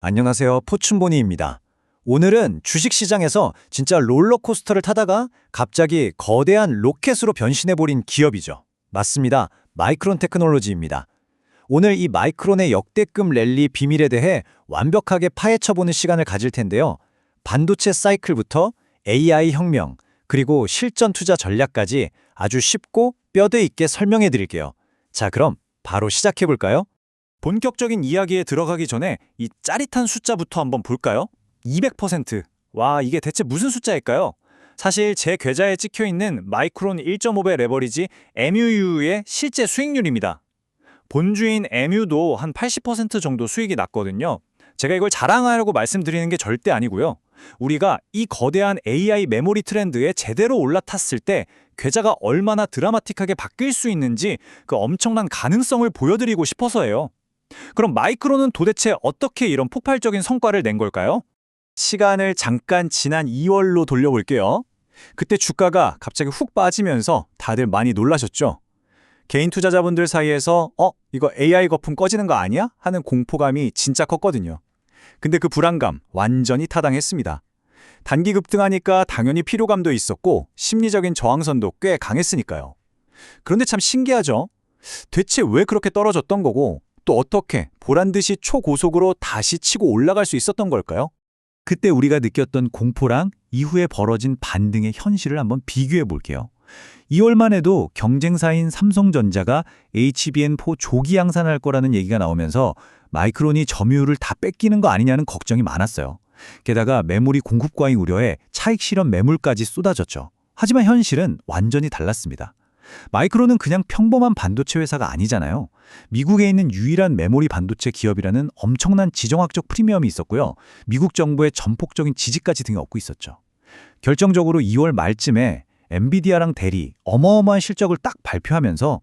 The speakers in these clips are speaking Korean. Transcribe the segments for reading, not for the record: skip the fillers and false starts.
안녕하세요. 포춘보니입니다. 오늘은 주식시장에서 진짜 롤러코스터를 타다가 갑자기 거대한 로켓으로 변신해버린 기업이죠. 맞습니다. 마이크론 테크놀로지입니다. 오늘 이 마이크론의 역대급 랠리 비밀에 대해 완벽하게 파헤쳐보는 시간을 가질 텐데요. 반도체 사이클부터 AI 혁명, 그리고 실전 투자 전략까지 아주 쉽고 뼈대 있게 설명해 드릴게요. 자, 그럼 바로 시작해볼까요? 본격적인 이야기에 들어가기 전에 이 짜릿한 숫자부터 한번 볼까요? 200%. 와, 이게 대체 무슨 숫자일까요? 사실 제 계좌에 찍혀있는 마이크론 1.5배 레버리지 MU의 실제 수익률입니다. 본주인 MU도 한 80% 정도 수익이 났거든요. 제가 이걸 자랑하려고 말씀드리는 게 절대 아니고요. 우리가 이 거대한 AI 메모리 트렌드에 제대로 올라탔을 때 계좌가 얼마나 드라마틱하게 바뀔 수 있는지 그 엄청난 가능성을 보여드리고 싶어서예요. 그럼 마이크론은 도대체 어떻게 이런 폭발적인 성과를 낸 걸까요? 시간을 잠깐 지난 2월로 돌려볼게요. 그때 주가가 갑자기 훅 빠지면서 다들 많이 놀라셨죠? 개인 투자자분들 사이에서 이거 AI 거품 꺼지는 거 아니야? 하는 공포감이 진짜 컸거든요. 근데 그 불안감 완전히 타당했습니다. 단기 급등하니까 당연히 피로감도 있었고 심리적인 저항선도 꽤 강했으니까요. 그런데 참 신기하죠? 대체 왜 그렇게 떨어졌던 거고 또 어떻게 보란듯이 초고속으로 다시 치고 올라갈 수 있었던 걸까요? 그때 우리가 느꼈던 공포랑 이후에 벌어진 반등의 현실을 한번 비교해 볼게요. 2월만 해도 경쟁사인 삼성전자가 HBM4 조기 양산할 거라는 얘기가 나오면서 마이크론이 점유율을 다 뺏기는 거 아니냐는 걱정이 많았어요. 게다가 메모리 공급 과잉 우려에 차익 실현 매물까지 쏟아졌죠. 하지만 현실은 완전히 달랐습니다. 마이크론은 그냥 평범한 반도체 회사가 아니잖아요. 미국에 있는 유일한 메모리 반도체 기업이라는 엄청난 지정학적 프리미엄이 있었고요. 미국 정부의 전폭적인 지지까지 등에 업고 있었죠. 결정적으로 2월 말쯤에 엔비디아랑 델이 어마어마한 실적을 딱 발표하면서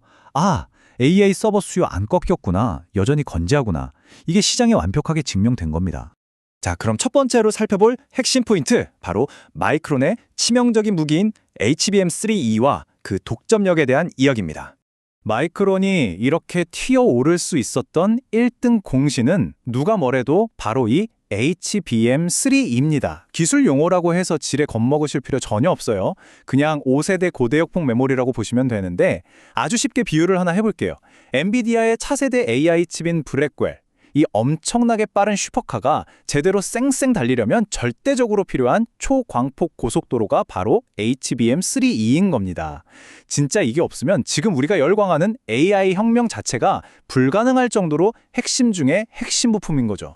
AI 서버 수요 안 꺾였구나, 여전히 건재하구나, 이게 시장에 완벽하게 증명된 겁니다. 자, 그럼 첫 번째로 살펴볼 핵심 포인트, 바로 마이크론의 치명적인 무기인 HBM3E와 그 독점력에 대한 이야기입니다. 마이크론이 이렇게 튀어오를 수 있었던 1등 공신은 누가 뭐래도 바로 이 HBM3E입니다. 기술 용어라고 해서 지레 겁먹으실 필요 전혀 없어요. 그냥 5세대 고대역폭 메모리라고 보시면 되는데 아주 쉽게 비유를 하나 해볼게요. 엔비디아의 차세대 AI 칩인 블랙웰, 이 엄청나게 빠른 슈퍼카가 제대로 쌩쌩 달리려면 절대적으로 필요한 초광폭 고속도로가 바로 HBM3E인 겁니다. 진짜 이게 없으면 지금 우리가 열광하는 AI 혁명 자체가 불가능할 정도로 핵심 중에 핵심 부품인 거죠.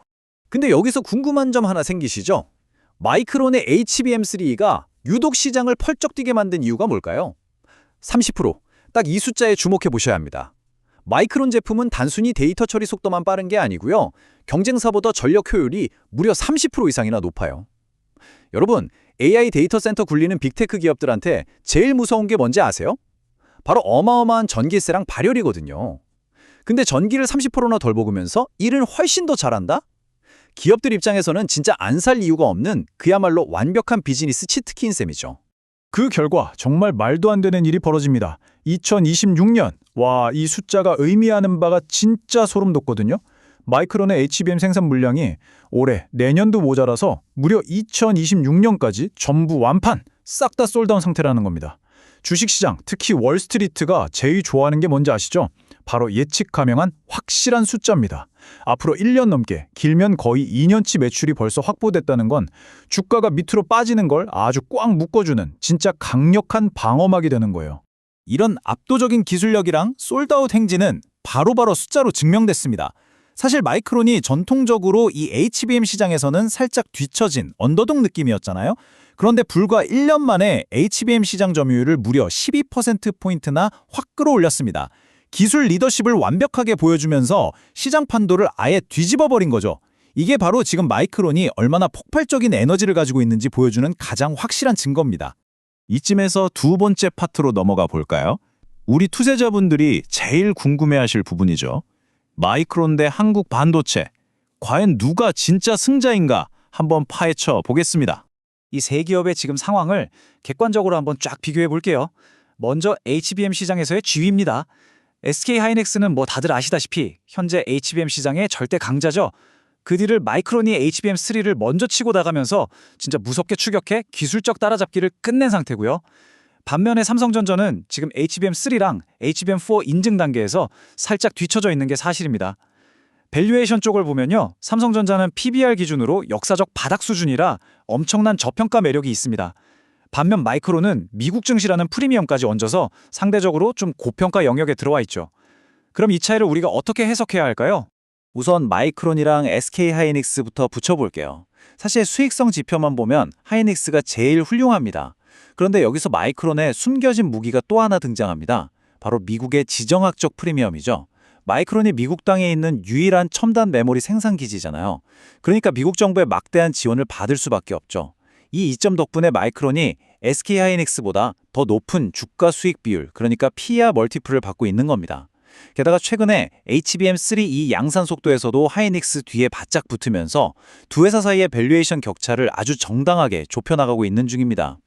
근데 여기서 궁금한 점 하나 생기시죠? 마이크론의 HBM3E가 유독 시장을 펄쩍 뛰게 만든 이유가 뭘까요? 30%. 딱 이 숫자에 주목해 보셔야 합니다. 마이크론 제품은 단순히 데이터 처리 속도만 빠른 게 아니고요. 경쟁사보다 전력 효율이 무려 30% 이상이나 높아요. 여러분, AI 데이터 센터 굴리는 빅테크 기업들한테 제일 무서운 게 뭔지 아세요? 바로 어마어마한 전기세랑 발열이거든요. 근데 전기를 30%나 덜 먹으면서 일은 훨씬 더 잘한다? 기업들 입장에서는 진짜 안 살 이유가 없는 그야말로 완벽한 비즈니스 치트키인 셈이죠. 그 결과 정말 말도 안 되는 일이 벌어집니다. 2026년, 이 숫자가 의미하는 바가 진짜 소름 돋거든요. 마이크론의 HBM 생산 물량이 올해, 내년도 모자라서 무려 2026년까지 전부 완판, 싹 다 솔드아웃 상태라는 겁니다. 주식시장, 특히 월스트리트가 제일 좋아하는 게 뭔지 아시죠? 바로 예측 가능한 확실한 숫자입니다. 앞으로 1년 넘게, 길면 거의 2년치 매출이 벌써 확보됐다는 건 주가가 밑으로 빠지는 걸 아주 꽉 묶어주는 진짜 강력한 방어막이 되는 거예요. 이런 압도적인 기술력이랑 솔드아웃 행진은 바로바로 숫자로 증명됐습니다. 사실 마이크론이 전통적으로 이 HBM 시장에서는 살짝 뒤처진 언더독 느낌이었잖아요. 그런데 불과 1년 만에 HBM 시장 점유율을 무려 12%포인트나 확 끌어올렸습니다. 기술 리더십을 완벽하게 보여주면서 시장 판도를 아예 뒤집어버린 거죠. 이게 바로 지금 마이크론이 얼마나 폭발적인 에너지를 가지고 있는지 보여주는 가장 확실한 증거입니다. 이쯤에서 두 번째 파트로 넘어가 볼까요? 우리 투자자분들이 제일 궁금해하실 부분이죠. 마이크론 대 한국 반도체. 과연 누가 진짜 승자인가 한번 파헤쳐 보겠습니다. 이 세 기업의 지금 상황을 객관적으로 한번 쫙 비교해 볼게요. 먼저 HBM 시장에서의 지위입니다. SK하이닉스는 뭐 다들 아시다시피 현재 HBM 시장의 절대 강자죠. 그 뒤를 마이크론이 HBM3를 먼저 치고 나가면서 진짜 무섭게 추격해 기술적 따라잡기를 끝낸 상태고요. 반면에 삼성전자는 지금 HBM3랑 HBM4 인증 단계에서 살짝 뒤처져 있는 게 사실입니다. 밸류에이션 쪽을 보면요. 삼성전자는 PBR 기준으로 역사적 바닥 수준이라 엄청난 저평가 매력이 있습니다. 반면 마이크론은 미국 증시라는 프리미엄까지 얹어서 상대적으로 좀 고평가 영역에 들어와 있죠. 그럼 이 차이를 우리가 어떻게 해석해야 할까요? 우선 마이크론이랑 SK 하이닉스부터 붙여볼게요. 사실 수익성 지표만 보면 하이닉스가 제일 훌륭합니다. 그런데 여기서 마이크론에 숨겨진 무기가 또 하나 등장합니다. 바로 미국의 지정학적 프리미엄이죠. 마이크론이 미국 땅에 있는 유일한 첨단 메모리 생산 기지잖아요. 그러니까 미국 정부의 막대한 지원을 받을 수밖에 없죠. 이 이점 덕분에 마이크론이 SK 하이닉스보다 더 높은 주가 수익 비율, 그러니까 PER 멀티플을 받고 있는 겁니다. 게다가 최근에 HBM3E 양산 속도에서도 하이닉스 뒤에 바짝 붙으면서 두 회사 사이의 밸류에이션 격차를 아주 정당하게 좁혀나가고 있는 중입니다.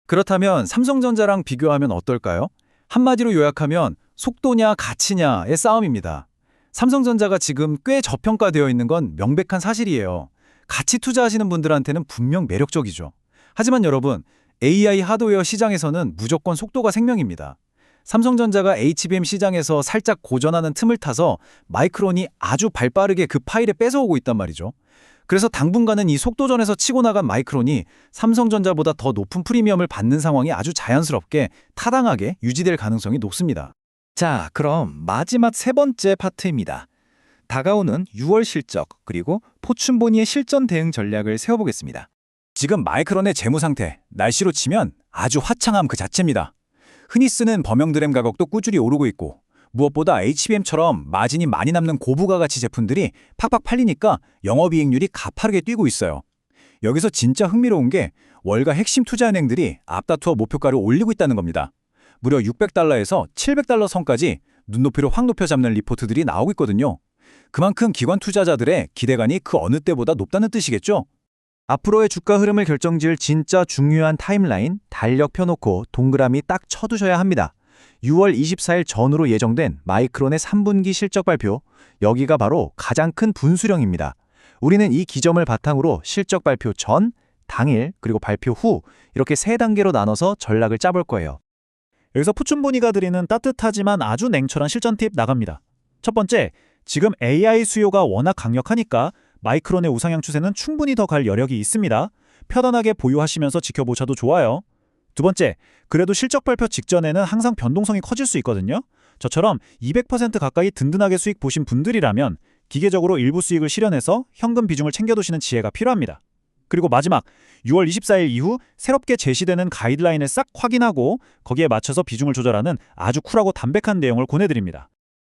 그렇다면 삼성전자랑 비교하면 어떨까요? 한마디로 요약하면 속도냐 가치냐의 싸움입니다. 삼성전자가 지금 꽤 저평가되어 있는 건 명백한 사실이에요. 같이 투자하시는 분들한테는 분명 매력적이죠. 하지만 여러분, AI 하드웨어 시장에서는 무조건 속도가 생명입니다. 삼성전자가 HBM 시장에서 살짝 고전하는 틈을 타서 마이크론이 아주 발빠르게 그 파일에 뺏어오고 있단 말이죠. 그래서 당분간은 이 속도전에서 치고 나간 마이크론이 삼성전자보다 더 높은 프리미엄을 받는 상황이 아주 자연스럽게 타당하게 유지될 가능성이 높습니다. 자, 그럼 마지막 세 번째 파트입니다. 다가오는 6월 실적 그리고 포춘보니의 실전 대응 전략을 세워보겠습니다. 지금 마이크론의 재무 상태, 날씨로 치면 아주 화창함 그 자체입니다. 흔히 쓰는 범용 드램 가격도 꾸준히 오르고 있고 무엇보다 HBM처럼 마진이 많이 남는 고부가 가치 제품들이 팍팍 팔리니까 영업이익률이 가파르게 뛰고 있어요. 여기서 진짜 흥미로운 게 월가 핵심 투자은행들이 앞다투어 목표가를 올리고 있다는 겁니다. 무려 600달러에서 700달러 선까지 눈높이를 확 높여 잡는 리포트들이 나오고 있거든요. 그만큼 기관 투자자들의 기대감이 그 어느 때보다 높다는 뜻이겠죠? 앞으로의 주가 흐름을 결정지을 진짜 중요한 타임라인, 달력 펴놓고 동그라미 딱 쳐두셔야 합니다. 6월 24일 전후로 예정된 마이크론의 3분기 실적 발표, 여기가 바로 가장 큰 분수령입니다. 우리는 이 기점을 바탕으로 실적 발표 전, 당일, 그리고 발표 후 이렇게 세 단계로 나눠서 전략을 짜볼 거예요. 여기서 포춘보니가 드리는 따뜻하지만 아주 냉철한 실전 팁 나갑니다. 첫 번째, 지금 AI 수요가 워낙 강력하니까 마이크론의 우상향 추세는 충분히 더 갈 여력이 있습니다. 편안하게 보유하시면서 지켜보셔도 좋아요. 두 번째, 그래도 실적 발표 직전에는 항상 변동성이 커질 수 있거든요. 저처럼 200% 가까이 든든하게 수익 보신 분들이라면 기계적으로 일부 수익을 실현해서 현금 비중을 챙겨두시는 지혜가 필요합니다. 그리고 마지막, 6월 24일 이후 새롭게 제시되는 가이드라인을 싹 확인하고 거기에 맞춰서 비중을 조절하는 아주 쿨하고 담백한 내용을 권해드립니다.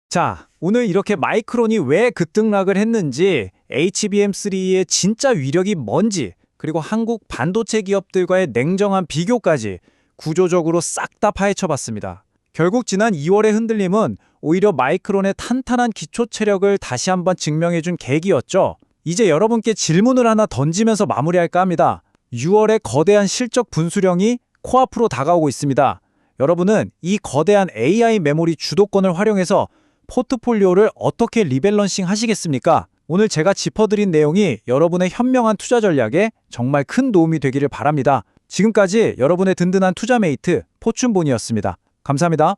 자, 오늘 이렇게 마이크론이 왜 급등락을 했는지, HBM3의 진짜 위력이 뭔지, 그리고 한국 반도체 기업들과의 냉정한 비교까지 구조적으로 싹 다 파헤쳐봤습니다. 결국 지난 2월의 흔들림은 오히려 마이크론의 탄탄한 기초 체력을 다시 한번 증명해준 계기였죠. 이제 여러분께 질문을 하나 던지면서 마무리할까 합니다. 6월의 거대한 실적 분수령이 코앞으로 다가오고 있습니다. 여러분은 이 거대한 AI 메모리 주도권을 활용해서 포트폴리오를 어떻게 리밸런싱 하시겠습니까? 오늘 제가 짚어드린 내용이 여러분의 현명한 투자 전략에 정말 큰 도움이 되기를 바랍니다. 지금까지 여러분의 든든한 투자 메이트 포춘보니였습니다. 감사합니다.